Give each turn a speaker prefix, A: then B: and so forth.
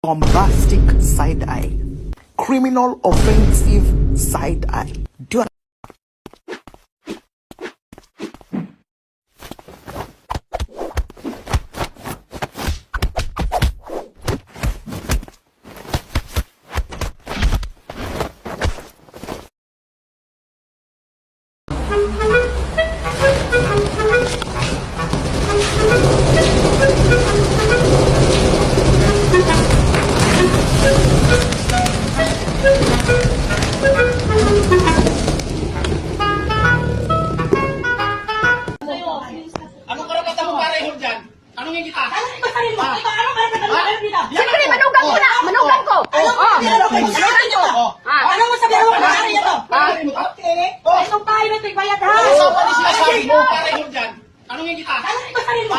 A: Bombastic side eye. Criminal offensive side eye. Do
B: Anong karapatan mo para ihon dyan? Anong yung kita?
C: Anong karapatan mo? Anong karapatan mo?
D: Siyempre, manugang ko na! Manugang ko!
C: Manugan nyo! Anong masabihan mo? Maaari nyo to! Okay? Itong tayo na tigbayad ha!
B: Ano sa sinasabi mo para ihon dyan? Anong yung kita?
C: Anong ibasarin mo?